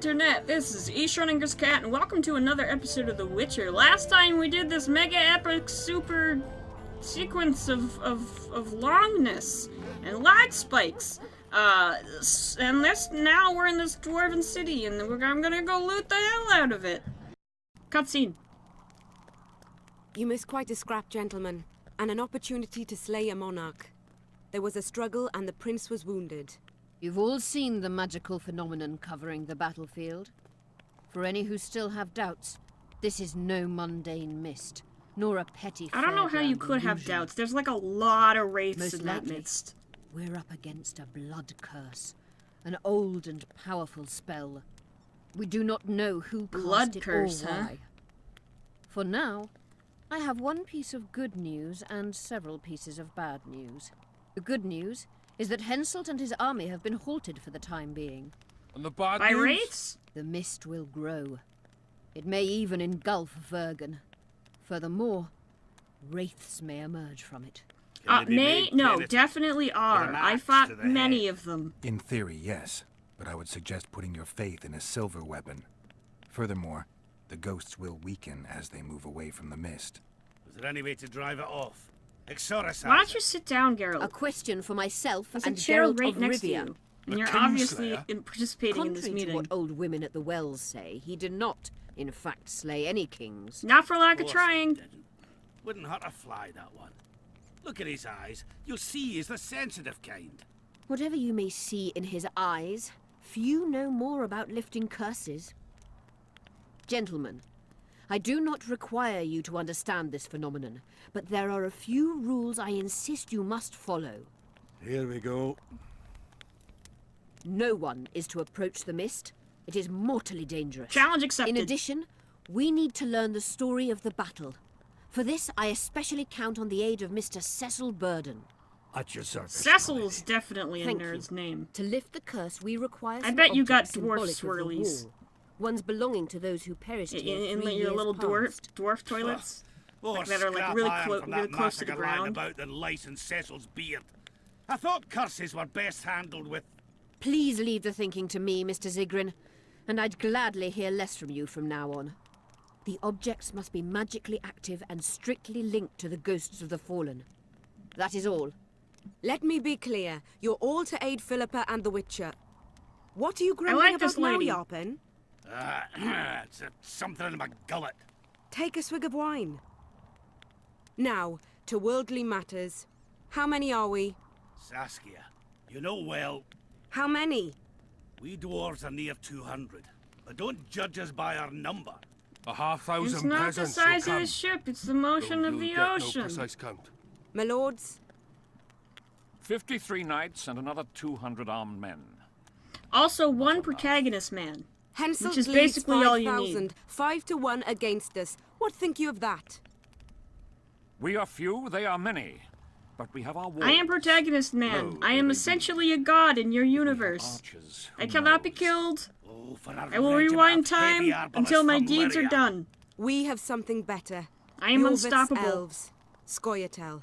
internet, this is Schrodinger's Cat, and welcome to another episode of The Witcher. Last time we did this mega epic super sequence of longness and lag spikes. And now we're in this dwarven city, and I'm gonna go loot the hell out of it. Cutscene. You missed quite a scrap, gentlemen, and an opportunity to slay a monarch. There was a struggle and the prince was wounded. You've all seen the magical phenomenon covering the battlefield. For any who still have doubts, this is no mundane mist, nor a petty I don't know how you could have doubts. There's like a lot of wraiths Most in that likely, midst. We're up against a blood curse, an old and powerful spell. We do not know who Blood cast it curse, or huh? why. For now, I have one piece of good news and several pieces of bad news. The good news is that Henselt and his army have been halted for the time being. And the bad By news? wraiths? The mist will grow. It may even engulf VERGEN. Furthermore, wraiths may emerge from it. No, definitely are. I fought many of them. In theory, yes. But I would suggest putting your faith in a silver weapon. Furthermore, the ghosts will weaken as they move away from the mist. Is there any way to drive it off? Exorcise. Why don't you sit down, Geralt? A question for myself There's and a chair Geralt right of next to Rivia. you. And you're Kingslayer? obviously participating in this Contrary meeting. to what old women at the wells say, he did not, in fact, slay any kings. Not for lack of Course trying. he didn't. Wouldn't hurt a fly, that one. Look at his eyes. You'll see he's the sensitive kind. Whatever you may see in his eyes, few know more about lifting curses. Gentlemen, I do not require you to understand this phenomenon, but there are a few rules I insist you must follow. Here we go. No one is to approach the mist. It is mortally dangerous. Challenge accepted. In addition, we need to learn the story of the battle. For this, I especially count on the aid of Mr. Cecil Burden. At your service. Cecil's definitely a Thank nerd's you. name. To lift the curse, we require I some bet you got objects dwarf symbolic of the swirlies. war. Ones belonging to those who perished here In 3 your years little past. dwarf toilets. More that are, like, scrap really iron from that close to the massacre lying ground. about than lice in Cecil's beard. I thought curses were best handled with... Please leave the thinking to me, Mr. Zigrin, and I'd gladly hear less from you from now on. The objects must be magically active and strictly linked to the ghosts of the fallen. That is all. Let me be clear. You're all to aid Philippa and the Witcher. What are you I grumbling like about this now, lady. Yarpen? it's something in my gullet. Take a swig of wine. Now, to worldly matters. How many are we? Saskia, you know well, How many? we dwarves are near 200. But don't judge us by our number. A 5,000 It's not the peasants size will of come. the ship, it's the motion Though of you'll the get no ocean. precise count. My lords? 53 knights and another 200 armed men. Also, one protagonist man. Henselt Which is leads basically all you need. 5,000, 5-1 against us. What think you of that? We are few, they are many. But we have our wars. I am protagonist man. Lo, I there am they essentially a god in your be. We have universe. archers, I who cannot be knows? killed. Oh, for a I will regiment rewind of heavy time arbalists until my from deeds are Lyria. done. We have something better. I am Yorvith's unstoppable. elves. Scoia'tael.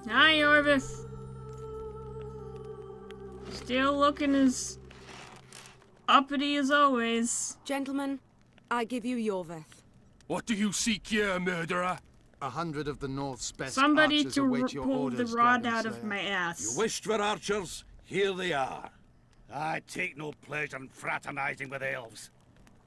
Hi, Yorvith. Still looking as uppity as always. Gentlemen, I give you Yorvith. What do you seek here, murderer? 100 of the North's best Somebody archers to await your pull the orders, rod Dragon out of Slayer. my ass. You wished for archers, here they are. I take no pleasure in fraternizing with elves.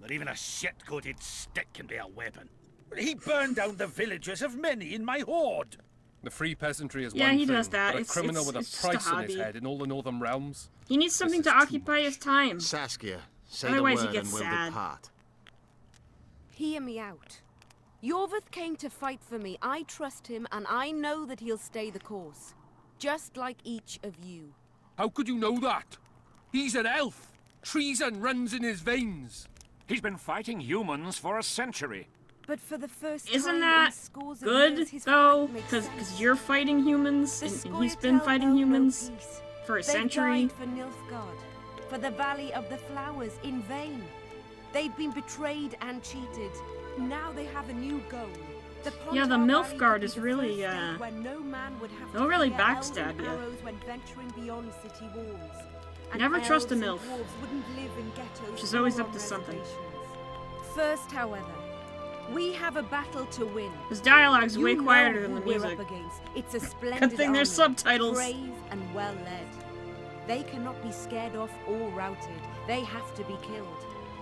But even a shit-coated stick can be a weapon. He burned down the villages of many in my horde. The free peasantry is Yeah, one he thing, does that. but a It's- criminal it's- with a it's just a price on his hobby. head in all the northern realms. He needs something is to too occupy his time. Saskia, say Otherwise he the word gets and we'll sad. depart. Hear me out. Yorvith came to fight for me. I trust him, and I know that he'll stay the course. Just like each of you. How could you know that? He's an elf. Treason runs in his veins. He's been fighting humans for a century. But for the first Isn't time that in scores of good, years, his though? fight makes Because sense. you're fighting humans, The and he's been Scoia'tael fighting know no humans peace. for a They century. died for Nilfgaard, for the Valley of the Flowers, in vain. They've been betrayed and cheated. Now they have a new goal. Yeah, the MILF guard is really, they'll really backstab you. Never trust a MILF. She's always up to something. First, however, we have a battle to win. His dialogue's way You quieter know than the who we're music. up against. It's a splendid Good thing there's army, subtitles. brave and well led. They cannot be scared off or routed. They have to be killed.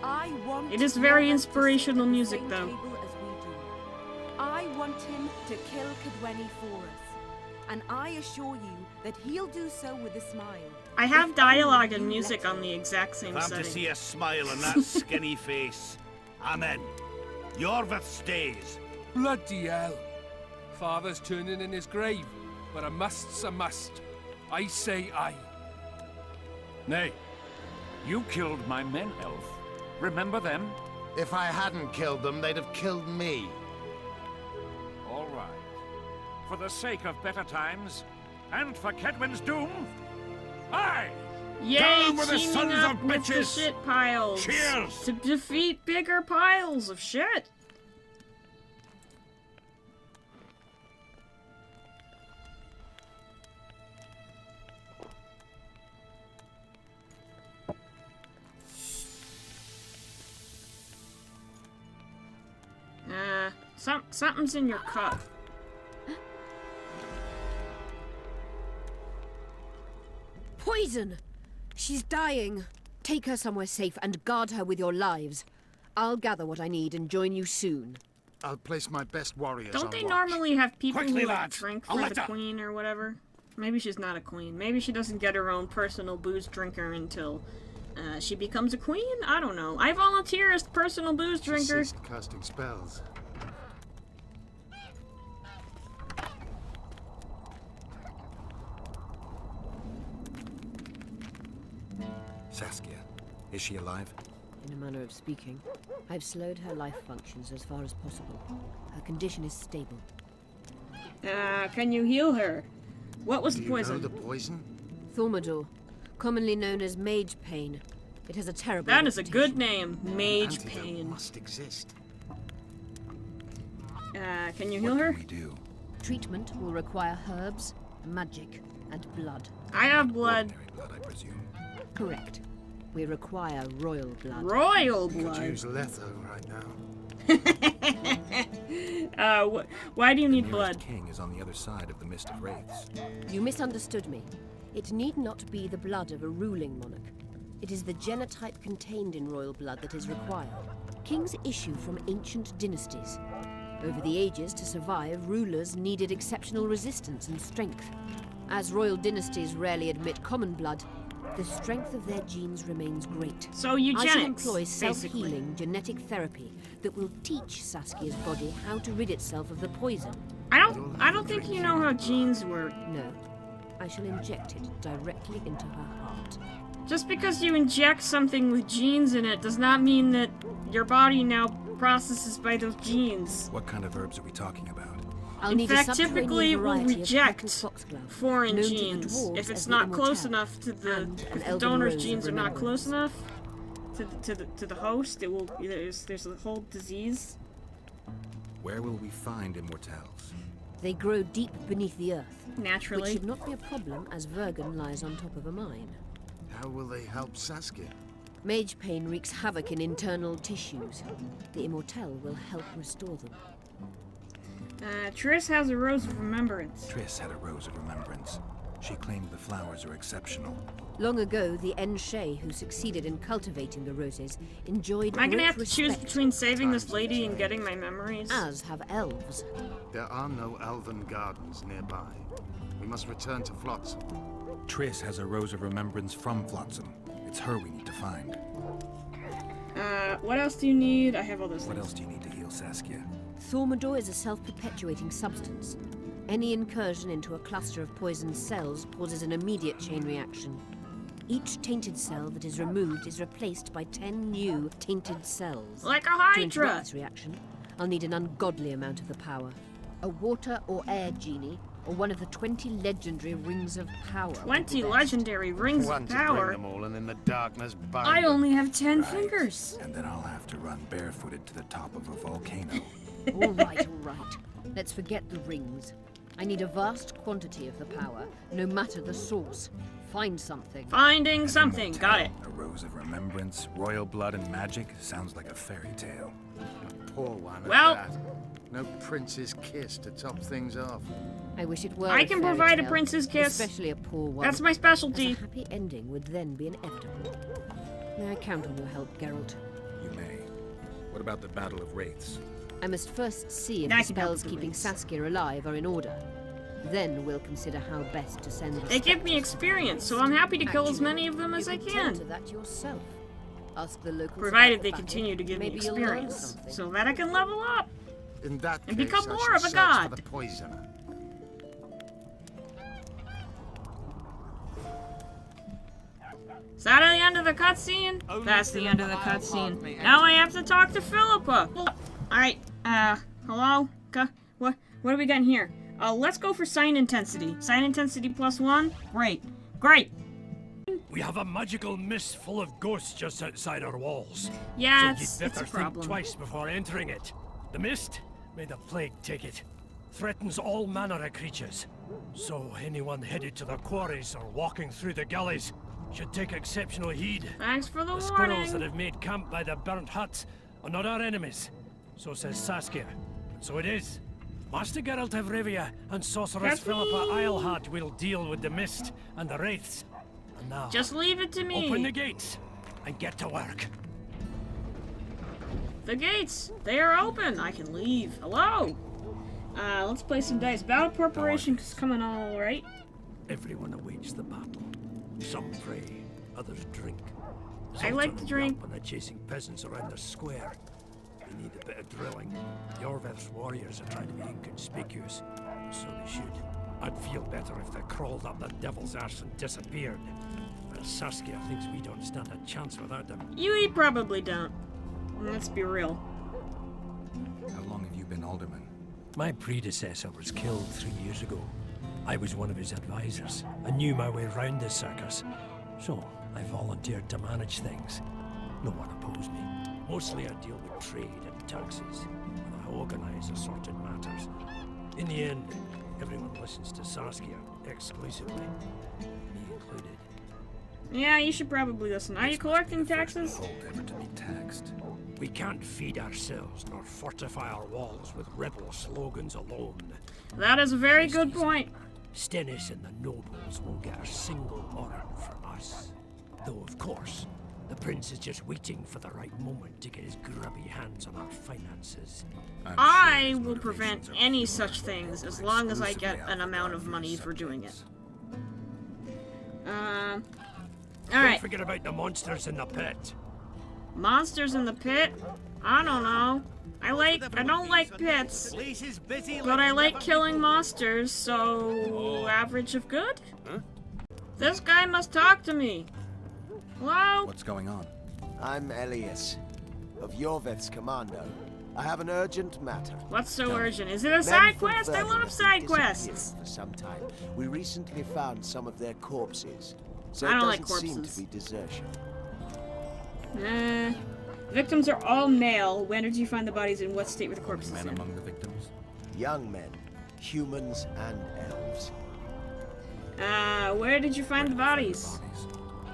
I want It is very Robert to sit inspirational at the music, same though. table as we do. I want him to kill Cadweni for us, and I assure you that he'll do so with a smile. I have If dialogue only and you music let on the exact same I'm to setting. see a smile on that skinny face. Amen. Yorvith stays. Bloody hell. Father's turning in his grave, but a must's a must. I say aye. Nay, you killed my men, Elf. Remember them? If I hadn't killed them, they'd have killed me. All right. For the sake of better times, and for Kedwin's doom, aye! Yay, Down with the teaming sons up of with the bitches! shit piles. Cheers! To defeat bigger piles of shit. Something's in your cup. Poison! She's dying. Take her somewhere safe and guard her with your lives. I'll gather what I need and join you soon. I'll place my best warriors Don't on they watch. normally have people Quickly, who like, lads. drink A for the letter. queen or whatever? Maybe she's not a queen. Maybe she doesn't get her own personal booze drinker until she becomes a queen? I don't know. I volunteer as personal booze She drinker. ceased casting spells. Saskia, is she alive? In a manner of speaking, I've slowed her life functions as far as possible. Her condition is stable. Can you heal her? What was Do the you know poison? the poison? Thaumadour, commonly known as mage pain. It has a terrible That is a good reputation. name. Mage Antidote pain. must exist. Can you heal What her? can we do? Treatment will require herbs, magic, and blood. I have blood. Ordinary blood, I presume. Correct. We require royal blood. Royal Could blood. use letho right now. Why do you The need nearest blood? king is on the other side of the Mist of Wraiths. You misunderstood me. It need not be the blood of a ruling monarch. It is the genotype contained in royal blood that is required. Kings issue from ancient dynasties. Over the ages, to survive, rulers needed exceptional resistance and strength. As royal dynasties rarely admit common blood, the strength of their genes remains great. So I shall eugenics, employ basically. self-healing genetic therapy that will teach Saskia's body how to rid itself of the poison. I don't think you know how genes work. No, I shall inject it directly into her heart. Just because you inject something with genes in it does not mean that your body now processes by those genes. What kind of herbs are we talking about? I'll In need fact, a subterranean typically it will variety of reject purple foxglove, foreign known to the genes dwarves if it's as the not close immortelle, enough to the and an if the elven donor's rose of genes are not close remembrance. enough to the host. It will there's a whole disease. Where will we find immortelles? They grow deep beneath the earth, which Naturally. should not be a problem as Vergen lies on top of a mine. How will they help Saskia? Mage pain wreaks havoc in internal tissues. The immortelle will help restore them. Triss has a rose of remembrance. Triss had a rose of remembrance. She claimed the flowers are exceptional. Long ago, the Enshe who succeeded in cultivating the roses enjoyed Am I gonna great have to choose respect, between saving this Times have lady and changed. getting my memories? as have elves. There are no elven gardens nearby. We must return to Flotsam. Triss has a rose of remembrance from Flotsam. It's her we need to find. What else do you need? I have all those What things. else do you need to heal Saskia? Thaumadour is a self-perpetuating substance. Any incursion into a cluster of poisoned cells causes an immediate chain reaction. Each tainted cell that is removed is replaced by 10 new tainted cells. Like a To Hydra! interrupt this reaction, I'll need an ungodly amount of the power. A water or air genie, or one of the 20 legendary rings of power. would be 20 best. legendary rings One of to bring power. them all, and in the darkness bind I them. only have 10 fingers. And then I'll have to run barefooted to the top of a volcano. All right, all right. Let's forget the rings. I need a vast quantity of the power, no matter the source. Find something. Finding something. Got it. A rose of remembrance, royal blood, and magic sounds like a fairy tale. A poor one at Well- that. No prince's kiss to top things off. I wish it were I a can fairy provide a tale, prince's kiss. especially a poor one. That's my As specialty. a happy ending would then be inevitable. May I count on your help, Geralt? You may. What about the Battle of Wraiths? I must first see if I the can help spells with the keeping rings. Saskia alive are in order. Then we'll consider how best to send the They give me spectres. experience, so I'm happy to kill as Actually, many of them as you I could tend can. to that yourself. Ask the locals Provided about they the battle. continue to give me Maybe you'll learn experience, something. so that I can level up. In that And case, become I more shall of a search god. for the poisoner. Is that the end of the cutscene? That's the end of the cutscene. Now I have to talk to Philippa. Alright, hello? What do we got in here? Let's go for sign intensity. Sign intensity +1? Great. Great! We have a magical mist full of ghosts just outside our walls. Yeah, so it's you'd a better think problem. twice before entering it. The mist, may the plague take it, threatens all manner of creatures. So anyone headed to the quarries or walking through the gullies should take exceptional heed. Thanks for the The squirrels that warning. have made camp by the burnt huts are not our enemies. So says Saskia. And so it is. Master Geralt of Rivia and Sorceress That's Philippa me. Eilhart will deal with the mist and the wraiths. And now, Just leave it to open the me. gates and get to work. The gates, they are open. I can leave. Hello? Let's play some dice. Battle preparation is coming all right. Everyone awaits the battle. Some pray, others drink. I like to drink. When they're chasing peasants around the square. They need a bit of drilling. Jorveth's warriors are trying to be inconspicuous. So they should. I'd feel better if they crawled up the devil's arse and disappeared. But Saskia thinks we don't stand a chance without them. You probably don't. Let's be real. How long have you been alderman? My predecessor was killed 3 years ago. I was one of his advisors. I knew my way around the circus. So I volunteered to manage things. No one opposed me. Mostly I deal with trade and taxes, and I organize assorted matters. In the end, everyone listens to Saskia exclusively, me included. Yeah, you should probably listen. Are you collecting taxes? Hold ever to be taxed. We can't feed ourselves nor fortify our walls with rebel slogans alone. That is a very good point. Stennis and the nobles won't get a single order from us. Though, of course, the prince is just waiting for the right moment to get his grubby hands on our finances. I'm I sure his will prevent motivations are any pure such and things will as long as I exclusively get an amount of outguard money his for doing it. subjects. Don't Alright. forget about the monsters in the pit. Monsters in the pit? I don't know. I don't like pits, but I like killing monsters, so average of good? This guy must talk to me. Hello? What's going on? I'm Elias, of Jorveth's commando. I have an urgent matter. What's so urgent? Is it a Men side from quest? I Vergen love have side been quests. disappearing for some time. We recently found some of their corpses, so I it don't doesn't like seem corpses. to be desertion. Victims are all male. When did you find the bodies and what state were the corpses Men in? among the victims? Young men, humans and elves. Where did you find the bodies?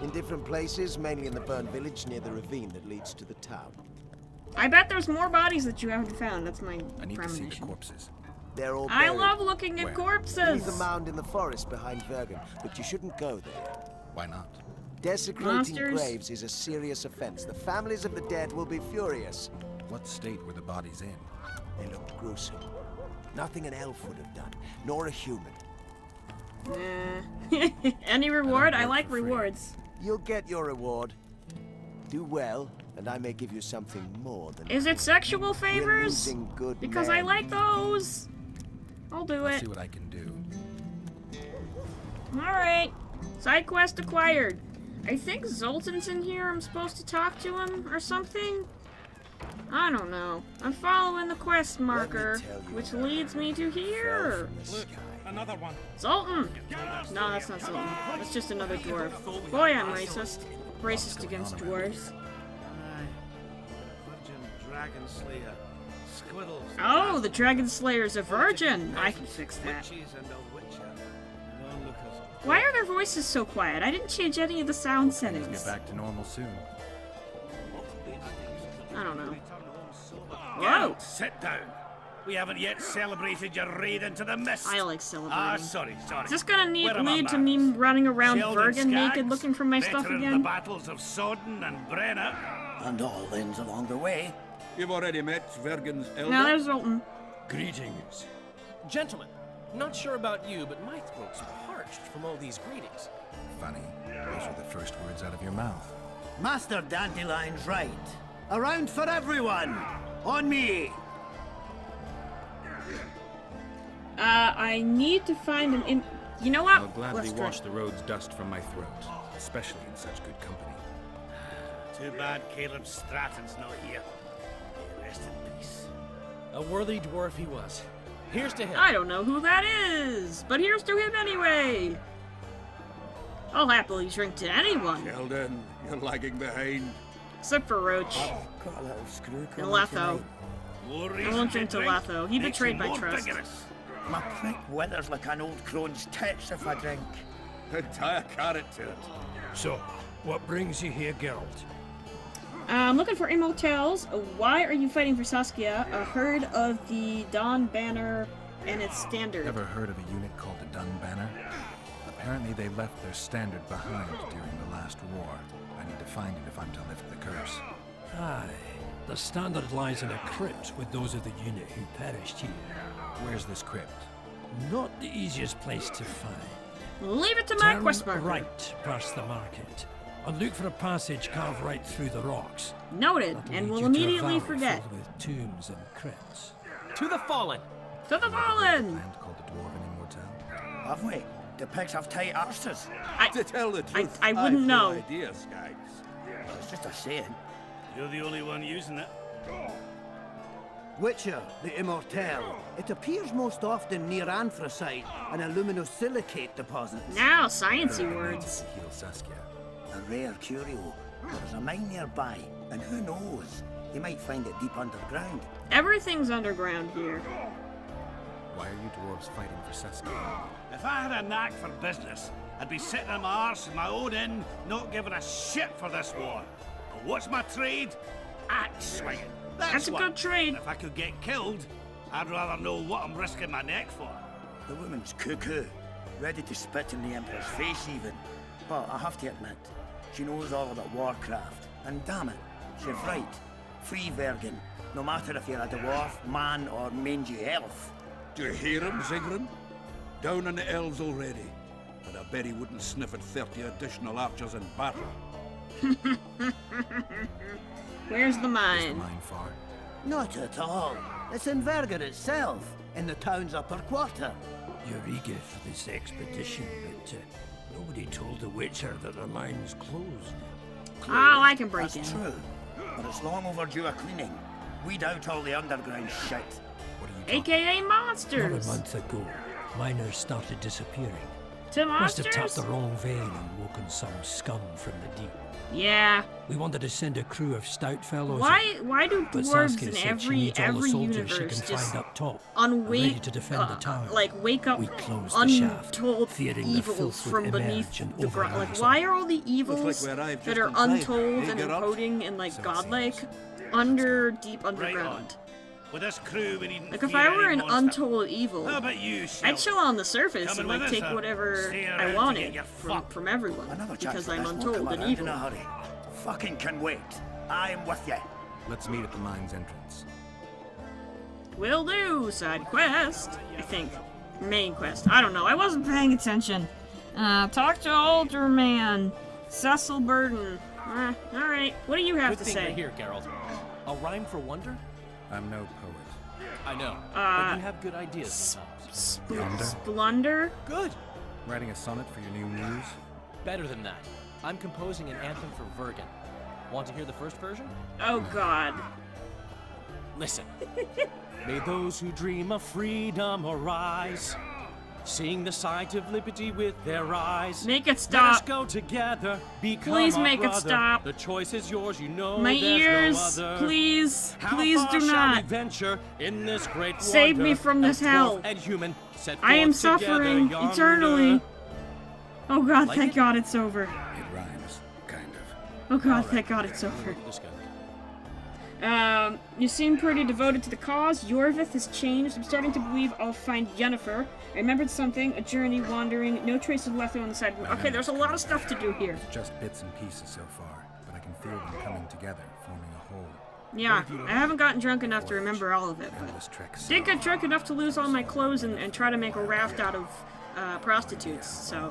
In different places, mainly in the burned village near the ravine that leads to the town. I bet there's more bodies that you haven't found. That's my I need to see the premonition. corpses. They're all I buried love looking at Where? beneath corpses. a mound in the forest behind Vergen, but you shouldn't go there. Why not? Desecrating Monsters. graves is a serious offense. The families of the dead will be furious. What state were the bodies in? They looked gruesome. Nothing an elf would have done, nor a human. Any reward? I work like for free. rewards. You'll get your reward. Do well, and I may give you something more than. Is it sexual We're favors? losing good Because I men. like those. I'll do Let's it. see what I can do. Alright. Side quest acquired. I think Zoltan's in here. I'm supposed to talk to him or something? I don't know. I'm following the quest marker, tell you which about leads me to Fell here. from the sky. Another one. Zoltan! No, that's not Zoltan. That's just another dwarf. Boy, I'm racist. Racist against dwarves. Virgin Dragon Slayer, squirrels. Oh, the Dragon Slayer's a virgin. I can fix that. Witches and a witcher. And onlookers. Why are their voices so quiet? I didn't change any of the sound Things settings. get back to normal soon. I don't know. Whoa! Geralt, sit down. We haven't yet celebrated your raid into the mist. I like celebrating. Ah, sorry. Is this gonna Where are my lead to me manners? running around Sheldon Vergen naked Skaggs, looking for my stuff veteran of again? the battles of Sodden and Brenna. And all ends along the way. You've already met Vergen's elder? Now there's Zoltan. Greetings. Gentlemen, not sure about you, but my throat's parched from all these greetings. Funny. Those are the first words out of your mouth. Master Dandelion's right. Around for everyone! On me! I need to find an You know what? I'll gladly Let's wash drink. the road's dust from my throat, especially in such good company. Too bad Caleb Stratton's not here. May he rest in peace. A worthy dwarf he was. Here's to him. I don't know who that is, but here's to him anyway. I'll happily drink to anyone. Sheldon, you're lagging behind. Except for Roach. Got a little screw And coming Letho. More I reason won't to drink to drink. Letho. He Makes betrayed you my more trust. vigorous. My prick withers like an old crone's tits if I drink. Tie a carrot to it. So, what brings you here, Geralt? I'm looking for immortals. Why are you fighting for Saskia? A herd of the Dawn Banner and its standard. Ever heard of a unit called the Dun Banner? Apparently they left their standard behind during the last war. I need to find it if I'm to lift the curse. Aye, the standard lies in a crypt with those of the unit who perished here. Where's this crypt? Not the easiest place to find. Leave it to my Turn quest marker. right past the market, and look for a passage carved right through the rocks. Noted, That'll and lead we'll you to a immediately valley forget. filled with tombs and crypts. To the fallen. To the fallen! Land called the Dwarven Immortal. Have we? The pigs have tight arses. To tell the truth, I wouldn't I've know. no idea, Skaggs. It's just a saying. You're the only one using it. Witcher, the Immortal. It appears most often near anthracite and aluminosilicate deposits. Now, sciencey words. To heal Saskia. A rare curio. There's a mine nearby, and who knows? You might find it deep underground. Everything's underground here. Why are you dwarves fighting for Saskia? If I had a knack for business, I'd be sitting on my arse in my own inn, not giving a shit for this war. But what's my trade? Axe swinging. That's a what. good trade. And if I could get killed, I'd rather know what I'm risking my neck for. The woman's cuckoo, ready to spit in the Emperor's face even. But I have to admit, she knows all about warcraft. And damn it, she's right. Free Vergen, no matter if you're a dwarf, man, or mangy elf. Do you hear him, Zigrin? Down on the elves already. But I bet he wouldn't sniff at 30 additional archers in battle. Where's the Is the mine? mine far? Not at all. It's in Vergen itself, in the town's upper quarter. You're eager for this expedition, but nobody told the Witcher that the mine's closed. Oh, I can break That's in. true, but it's long overdue a cleaning. Weed out all the underground shit. What are you talking AKA Not a monsters. month ago, miners started disappearing. To Must have tapped monsters? the wrong vein and woken some scum from the deep. Yeah. We wanted to send a crew of stout fellows. Why do but dwarves Saskia in said she every needs all the soldiers universe she can just find up top, and ready unwake to defend the tower. wake up We closed the shaft, untold fearing the evils filth from would beneath emerge and the ground? Like, overwhelm us why all. are all the evils Looks like we arrived that just are in time. untold Hey, and Geralt? encoding and like So it godlike seems. under deep Right underground? on. With this crew, we needn't Like, if fear I were any an monster. untold evil, How about you, I'd Sheldon? chill on the surface Coming and like with us, take or whatever stay around I to get wanted your from fuck? everyone Another chance because for I'm this won't untold come and around evil. in a hurry. Fucking can wait. I'm with you. Let's meet at the mine's entrance. Will do. Side quest, I think. Main quest. I don't know. I wasn't paying attention. Talk to older man. Cecil Burden. Alright. What do you have Good to thing say? you're here, Geralt. A rhyme for wonder? I'm no poet. I know, but you have good ideas sometimes. Splunder? Good. Writing a sonnet for your new muse? Better than that. I'm composing an anthem for Vergen. Want to hear the first version? Oh god. Listen. May those who dream of freedom arise. seeing the sight of liberty with their eyes. Make it Let us stop. go together, become Please our make it brother. stop. The choice is yours, you know My there's ears, no other. please, How please far do shall not. we venture in this great Save me wonder? from this As hell. dwarf and human set I am forth together suffering yonder. eternally. Oh god, Like thank it? God it's over. It rhymes, kind of. Oh god, All right. thank God it's over. This guy. You seem pretty devoted to the cause. Yorvith has changed. I'm starting to believe I'll find Yennefer. I remembered something. A journey, wandering. No trace of Letho on the side. Okay, there's a lot of stuff to do here. It's just bits and pieces so far, but I can feel them coming together, forming a whole. Yeah, I haven't gotten drunk enough to remember all of it, Endless but treks. did get drunk enough to lose all my clothes and try to make a raft out of prostitutes, so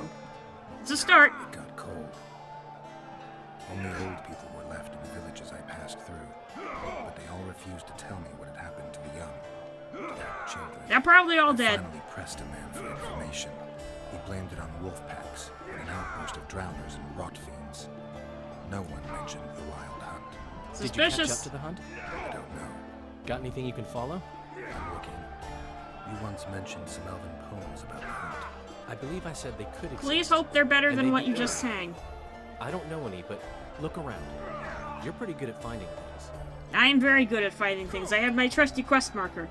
it's a start. It got cold. Only old people were left in the villages I passed through, but they all refused to tell me what had happened to the young, to their children. They're probably all I dead. finally pressed a man for information. He blamed it on wolf packs, an outburst of drowners and rot fiends. No one mentioned the wild hunt. Did you catch up Suspicious. to the hunt? I don't know. Got anything you can follow? I'm looking. You once mentioned some elven poems about the hunt. I believe I said they could exist. Please hope they're better And than they what do. you just sang. I don't know any, but look around. You're pretty good at finding things. I am very good at finding things. I have my trusty quest marker.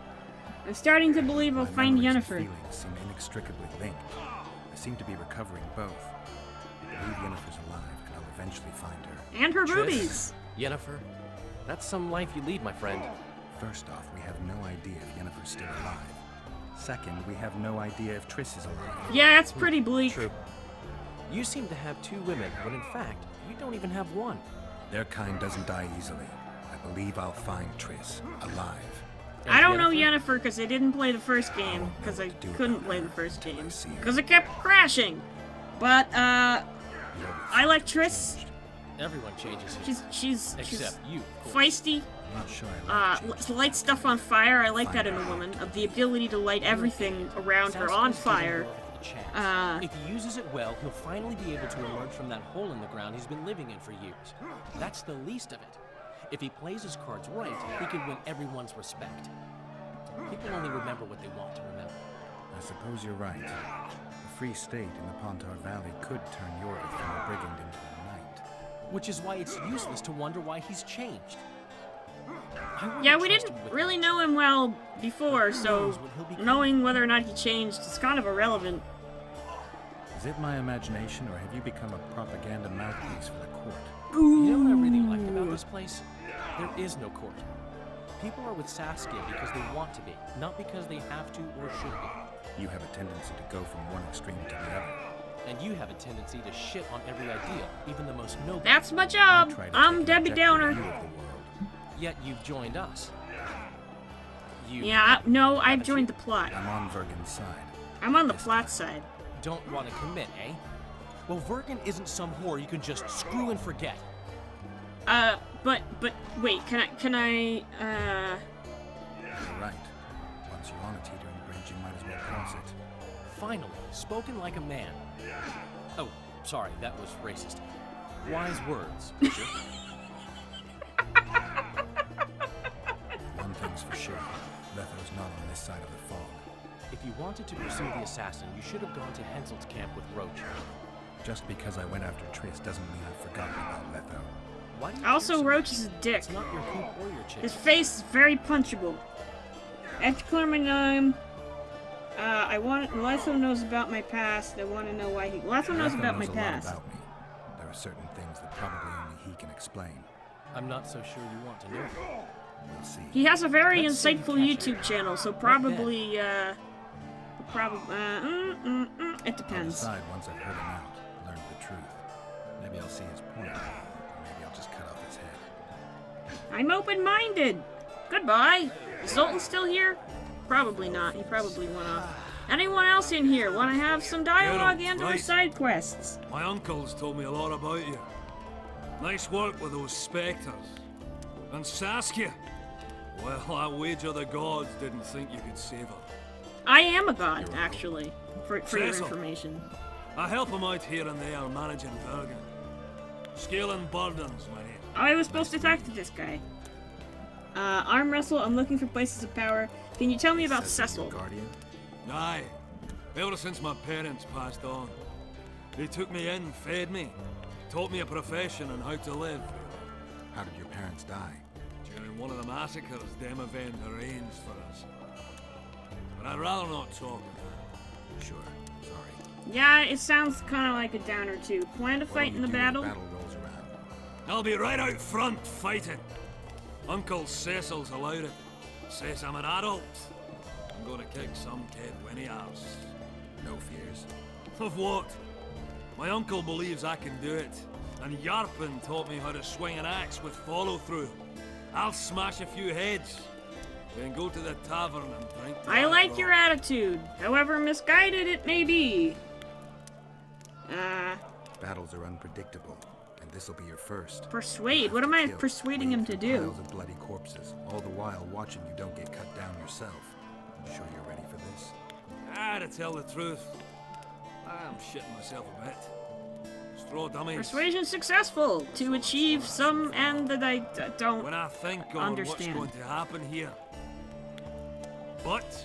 I'm starting to believe I'll My find memories and Yennefer. feelings seem inextricably linked. I seem to be recovering both. I believe Yennefer's alive, and I'll eventually find her. And her Triss, boobies. Yennefer, that's some life you lead, my friend. First off, we have no idea if Yennefer's still alive. Second, we have no idea if Triss is alive. Yeah, it's pretty bleak. True. You seem to have two women, when in fact, you don't even have one. Their kind doesn't die easily. I believe I'll find Triss alive. I don't know Yennefer because I didn't play the first game because I couldn't play the first game because it kept crashing. But I like Triss. Everyone changes his. She's Except you, of course. feisty. I'm not sure I like Light stuff on fire. I like that in a woman. Of the ability to light everything around her on fire. If he uses it well, he'll finally be able to emerge from that hole in the ground he's been living in for years. That's the least of it. If he plays his cards right, he can win everyone's respect. People only remember what they want to remember. I suppose you're right. The Free State in the Pontar Valley could turn Yorvith from a brigand into a knight. Which is why it's useless to wonder why he's changed. Yeah, we didn't really know him well before, so knowing whether or not he changed is kind of irrelevant. Is it my imagination, or have you become a propaganda mouthpiece for the court? You know what I really liked about this place? There is no court. People are with Saskia because they want to be, not because they have to or should be. You have a tendency to go from one extreme to the other. And you have a tendency to shit on every ideal, even the most noble. That's my job. I'm Debbie Downer. Yet you've joined us. No, I've joined the plot. I'm on Vergen's side. I'm on the plot side. Don't want to commit, eh? Well, Vergen isn't some whore you can just screw and forget. But wait, can I, You're right. Once you're on a teetering bridge, you might as well cross it. Finally, spoken like a man. Oh, sorry, that was racist. Wise words, Richard. One thing's for sure. Letho's not on this side of the fog. If you wanted to pursue the assassin, you should have gone to Henselt's camp with Roach. Just because I went after Triss doesn't mean I've forgotten about Letho. Why do you Also, care so Roach much? is a dick. It's not your hoop or your chick. His face is very punchable. After clearing my name, Letho knows about my past. I want to know why he. Letho knows about my a lot past. about me. There are certain things that probably only he can explain. I'm not so sure you want to know. We'll see. He has a very Let's see you insightful catch YouTube it. channel, so probably, it I'll depends. decide once I've heard him out, learned the truth. Maybe I'll see his point, or maybe I'll just cut off his head. I'm open-minded. Goodbye. Is Zoltan still here? Probably not. He probably went off. Anyone else in here want to have some dialogue and or right. side quests? My uncle's told me a lot about you. Nice work with those spectres. And Saskia. Well, I wager the gods didn't think you could save her. I am a god, actually, for your Cecil. information. I help him out here and there managing Vergen. Scaling burdens, my name. I was supposed to talk to this guy. Arm wrestle, I'm looking for places of power. Can you tell me about Cecil? Guardian? Aye. Ever since my parents passed on, they took me in, fed me, taught me a profession and how to live. How did your parents die? During one of the massacres Demavend arranged for us. But I'd rather not talk about that. Sure, sorry. Yeah, it sounds kind of like a downer too. Plan to fight in the battle? Battle rolls around. I'll be right out front fighting. Uncle Cecil's allowed it. Says I'm an adult. I'm gonna kick some kid when he asks. No fears. Of what? My uncle believes I can do it. And Yarpin taught me how to swing an axe with follow-through. I'll smash a few heads. Then go to the tavern and drink. I like your attitude, however misguided it may be. Battles are unpredictable, and this'll be your first. Persuade? What am I persuading him to do? Piles of bloody corpses, all the while watching you don't get cut down yourself. Sure you're ready for this? To tell the truth, I'm shitting myself a bit. Straw dummies. Persuasion successful to achieve some end that I don't when I think on understand. What's going to happen here. But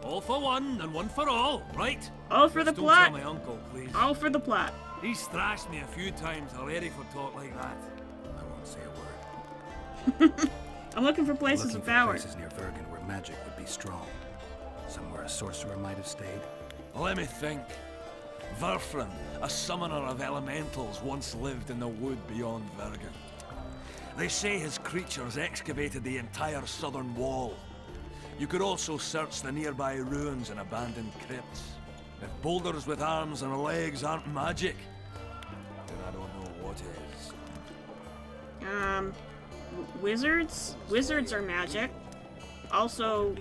all for one and one for all, right? All for the Don't plot. tell my uncle, please. All for the plot. He's thrashed me a few times already for talk like that. I won't say a word. I'm looking for places of power. Places near Vergen where magic would be strong. Somewhere a sorcerer might have stayed. Let me think. Verfrin, a summoner of elementals, once lived in the wood beyond Vergen. They say his creatures excavated the entire southern wall. You could also search the nearby ruins and abandoned crypts. If boulders with arms and legs aren't magic, then I don't know what is. Wizards? Wizards are magic. Also,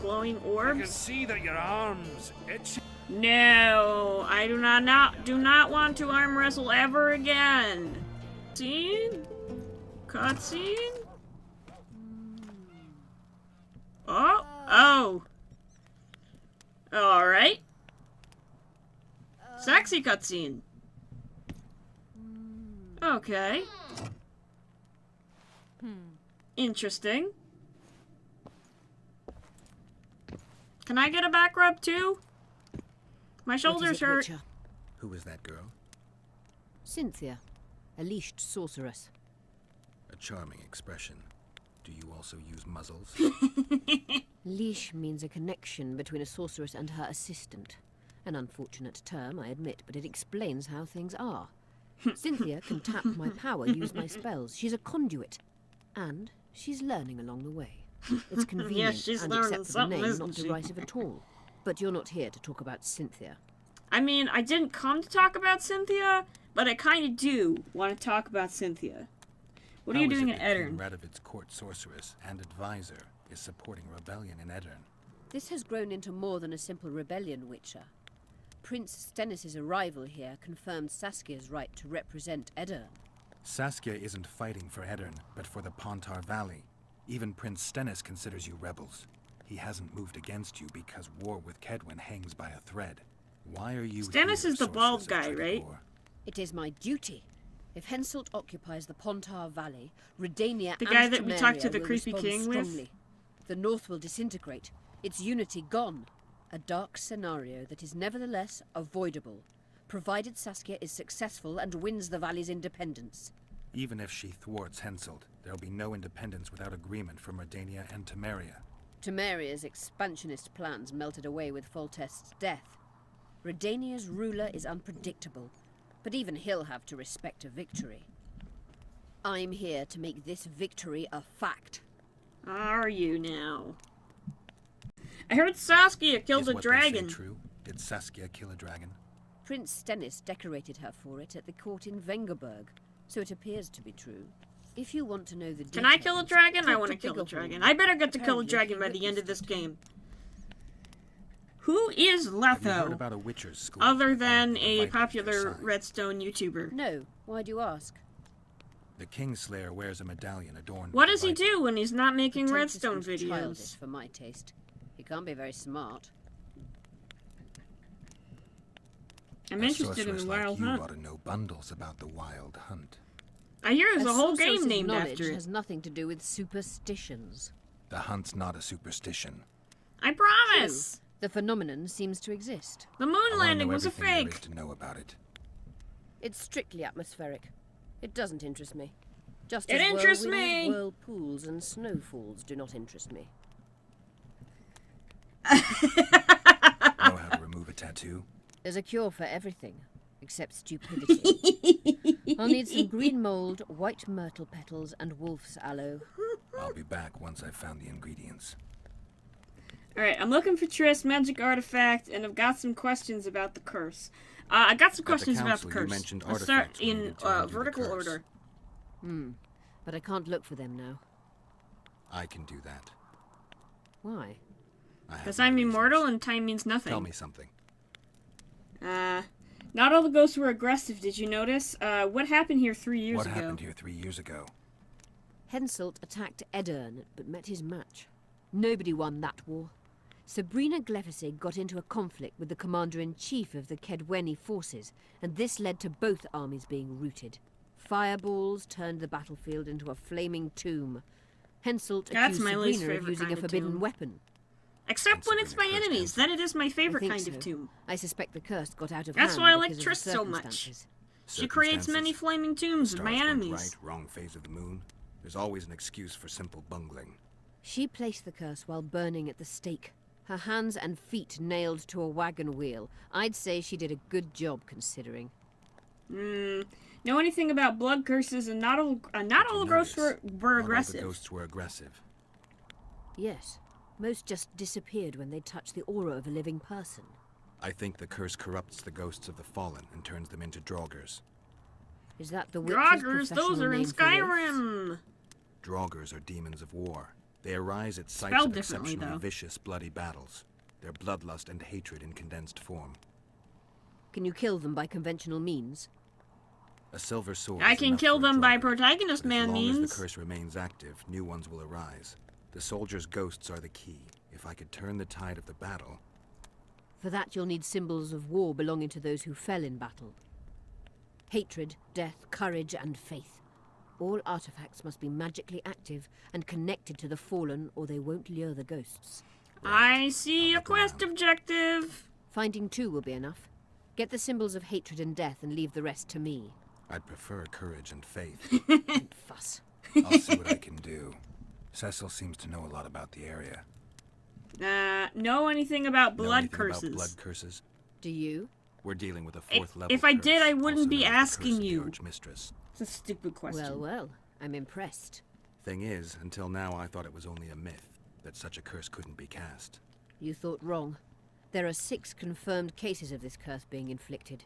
glowing orbs. I can see that your arms itch. No, I do not want to arm wrestle ever again. Scene? Cutscene? Oh. Alright. Sexy cutscene. Okay. Interesting. Can I get a back rub too? My shoulders hurt. Witcher? Who is that girl? Cynthia, a leashed sorceress. A charming expression. Do you also use muzzles? Leash means a connection between a sorceress and her assistant. An unfortunate term, I admit, but it explains how things are. Cynthia can tap my power, use my spells. She's a conduit. And she's learning along the way. It's convenient she's and learning acceptable something, name, isn't not she? derisive at all. But you're not here to talk about Cynthia. I mean, I didn't come to talk about Cynthia, but I kind of do want to talk about Cynthia. What are you doing in Eddern? Radovid's court sorceress and advisor is supporting rebellion in Eddern. This has grown into more than a simple rebellion, Witcher. Prince Stennis' arrival here confirmed Saskia's right to represent Eddern. Saskia isn't fighting for Eddern, but for the Pontar Valley. Even Prince Stennis considers you rebels. He hasn't moved against you because war with Kedwen hangs by a thread. Why are you Stennis here, is the bald sorceress guy, of right? Trickor? It is my duty. If Henselt occupies the Pontar Valley, Redania The guy and that we Temeria talked to the will creepy respond king with? strongly. The North will disintegrate, its unity gone. A dark scenario that is nevertheless avoidable, provided Saskia is successful and wins the Valley's independence. Even if she thwarts Henselt, there'll be no independence without agreement from Redania and Temeria. Temeria's expansionist plans melted away with Foltest's death. Redania's ruler is unpredictable, but even he'll have to respect a victory. I'm here to make this victory a fact. Are you now? I heard Saskia killed a dragon. Is true? Did Saskia kill a dragon? Prince Stennis decorated her for it at the court in Vengerberg, so it appears to be true. If you want to know the details... Can I kill a dragon? I talk want to to kill a Bigglehorn. dragon. I better get to kill a Apparently dragon he by the end of this witnessed game. Who is Have you heard Letho, about a Witcher's school? other than The a Viper popular sign. Redstone YouTuber? No, why do you ask? The Kingslayer wears a medallion adorned What with does a he viper. do when he's not making Pretentious Redstone and childish videos? for my taste. He can't be very smart. I'm A interested in the sorceress like Wild you Hunt. ought to know bundles about the Wild Hunt. I hear there's a whole sorceress's game named knowledge after it. has nothing to do with superstitions. The hunt's not a superstition. I promise! The phenomenon seems to exist. The moon I wanna landing know was a everything there fake. is to know about it. It's strictly atmospheric. It doesn't interest me. Just It as interests whirlwinds, me. whirlpools, and snowfalls do not interest me. Know how to remove a tattoo? There's a cure for everything, except stupidity. I'll need some green mold, white myrtle petals, and wolf's aloe. I'll be back once I've found the ingredients. Alright, I'm looking for Triss, magic artifact, and I've got some questions about the curse. I got some questions about the council, you curse. mentioned I'll start artifacts when you in did to undo the vertical curse. order. But I can't look for them now. I can do that. Why? Because I'm immortal and time means nothing. Tell me something. Not all the ghosts were aggressive, did you notice? What happened here 3 years ago? What happened here 3 years ago? Henselt attacked Edern, but met his match. Nobody won that war. Sabrina Glefisig got into a conflict with the commander-in-chief of the Kedweni forces, and this led to both armies being routed. Fireballs turned the battlefield into a flaming tomb. Henselt That's accused my least Sabrina of favorite using kind a of forbidden tomb. weapon. Except when it's my enemies. Then it is my I favorite think kind so. of tomb. I suspect the curse got out of That's hand why I like because of the Triss so much. circumstances. She creates many flaming tombs of my Stars went enemies. right, wrong phase of the moon. There's always an excuse for simple bungling. She placed the curse while burning at the stake. Her hands and feet nailed to a wagon wheel. I'd say she did a good job, considering. Know anything about blood curses? And not all the ghosts were Not all aggressive. the ghosts were aggressive. Yes. Most just disappeared when they touched the aura of a living person. I think the curse corrupts the ghosts of the fallen and turns them into draugrs. Is that the witch's Draugrs, those professional are in name for wraiths? Skyrim. Draugrs are demons of war. They arise at sites Spelled of differently, exceptionally though. vicious, bloody battles. Their bloodlust and hatred in condensed form. Can you kill them by conventional means? A silver sword. I is can enough kill for a them by Draugr, Protagonist but Man as long means. as the curse remains active, new ones will arise. The soldiers' ghosts are the key. If I could turn the tide of the battle, For that you'll need symbols of war belonging to those who fell in battle. Hatred, death, courage, and faith. All artifacts must be magically active and connected to the fallen, or they won't lure the ghosts. I see a quest objective. Finding 2 will be enough. Get the symbols of hatred and death and leave the rest to me. I'd prefer courage and faith. Don't fuss. I'll see what I can do. Cecil seems to know a lot about the area. Know anything about Know blood anything curses? About blood curses? Do you? We're dealing with a 4th level. If I did, curse, I wouldn't also be known as the curse asking of the you. Archmistress. It's a stupid question. Well, well, I'm impressed. Thing is, until now I thought it was only a myth, that such a curse couldn't be cast. You thought wrong. There are 6 confirmed cases of this curse being inflicted.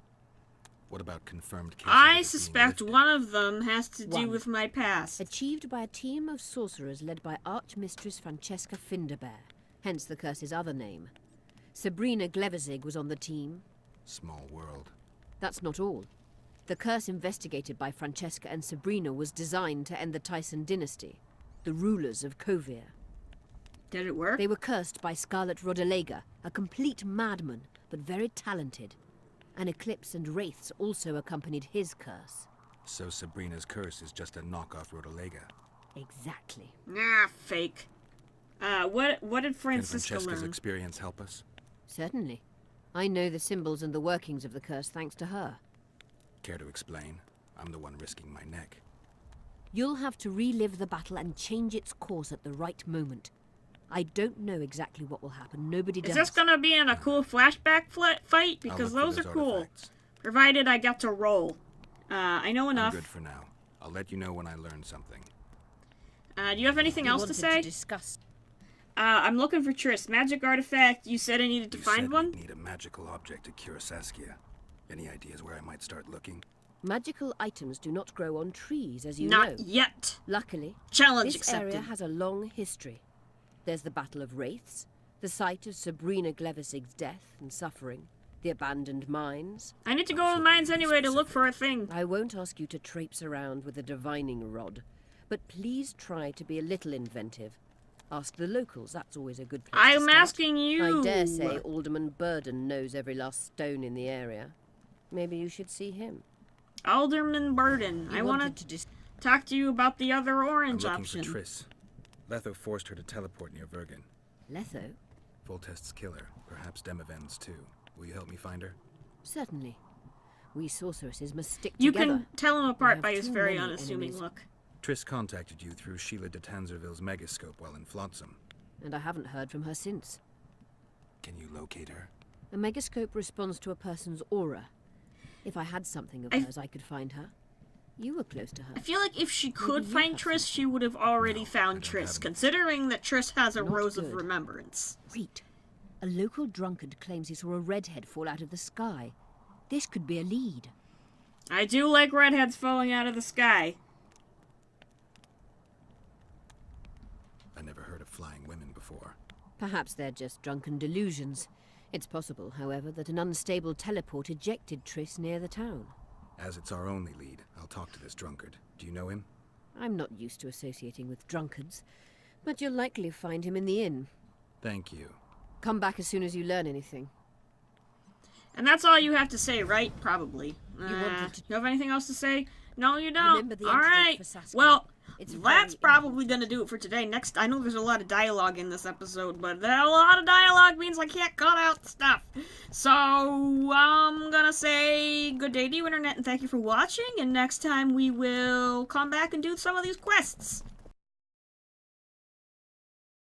What about confirmed cases? I of it being suspect lifted? one of them has to do 1. with my past. Achieved by a team of sorcerers led by Archmistress Francesca Finderbear, hence the curse's other name. Sabrina Glevizig was on the team. Small world. That's not all. The curse investigated by Francesca and Sabrina was designed to end the Tyson dynasty, the rulers of Kovir. Did it work? They were cursed by Scarlet Rodalega, a complete madman, but very talented. An eclipse and wraiths also accompanied his curse. So Sabrina's curse is just a knockoff Rodalega. Exactly. Nah, fake. What did Can Francisca Francesca's learn? experience help us? Certainly. I know the symbols and the workings of the curse thanks to her. Care to explain? I'm the one risking my neck. You'll have to relive the battle and change its course at the right moment. I don't know exactly what will happen. Nobody does. Is this gonna be in a cool flashback fight? Because I'll look those for are cool. artifacts. Provided I get to roll. I know I'm enough. good for now. I'll let you know when I learn something. Do you have anything else to wanted say? discuss. I'm looking for Triss. Magic artifact. You said I needed to You find said one? we'd need a magical object to cure Saskia. Any ideas where I might start looking? Magical items do not grow on trees, as you Not know. yet. Luckily, Challenge this accepted. area has a long history. There's the Battle of Wraiths, the site of Sabrina Glevisig's death and suffering, the abandoned mines. I need to go to the mines anyway to look for a thing. I won't ask you to traipse around with a divining rod, but please try to be a little inventive. Ask the locals, that's always a good place to I'm start. asking you. I dare say Alderman Burden knows every last stone in the area. Maybe you should see him. Alderman Burden. You I wanted want to talk to you about the other I'm orange looking option. for Triss. Letho forced her to teleport near VERGEN. Letho? Voltest's killer, perhaps Demavend's too. Will you help me find her? Certainly. We sorceresses must stick You together. can tell him We apart have by his too very many unassuming enemies. look. Triss contacted you through Sheila de Tanzerville's megascope while in Flotsam. And I haven't heard from her since. Can you locate her? A megascope responds to a person's aura. If I had something of hers, I could find her. You were close to her. I feel like if she could Maybe you find have Triss, she would have already found Triss, considering that Triss has a Not rose of good. remembrance. Wait. A local drunkard claims he saw a redhead fall out of the sky. This could be a lead. I do like redheads falling out of the sky. I never heard of flying women before. Perhaps they're just drunken delusions. It's possible, however, that an unstable teleport ejected Triss near the town. As it's our only lead, I'll talk to this drunkard. Do you know him? I'm not used to associating with drunkards, but you'll likely find him in the inn. Thank you. Come back as soon as you learn anything. And that's all you have to say, right? Probably. wanted to- You have anything else to say? No, you don't. Remember the Alright. antidote for Saskia. Well, It's that's very probably gonna do it for today. Next, I know there's a lot of dialogue in this episode, but a lot of dialogue means I can't cut out stuff. So, I'm gonna say good day to you, Internet, and thank you for watching, and next time we will come back and do some of these quests.